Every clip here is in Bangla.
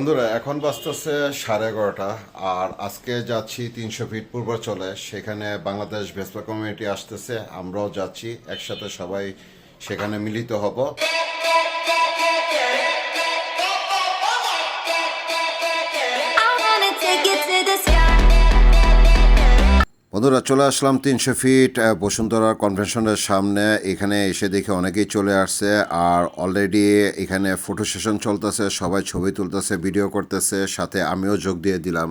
বন্ধুরা এখন বাজতেছে 11:30 আর আজকে যাচ্ছি 300 ফিট পূর্বাচলে। সেখানে বাংলাদেশ ভেসপা কমিউনিটি আসতেছে, আমরাও যাচ্ছি, একসাথে সবাই সেখানে মিলিত হব। বন্ধুরা চলে আসলাম 300 ফিট বসুন্ধরা কনভেনশনের সামনে। এখানে এসে দেখে অনেকেই চলে আসছে আর অলরেডি এখানে ফটো সেশন চলতেছে, সবাই ছবি তুলতেছে, ভিডিও করতেছে, সাথে আমিও যোগ দিয়ে দিলাম।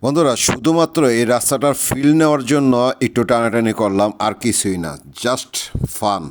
বন্ধুরা শুধুমাত্র এই রাস্তাটার ফিল নেওয়ার জন্য একটু টানাটানি করলাম, আর কিছুই না, জাস্ট ফান।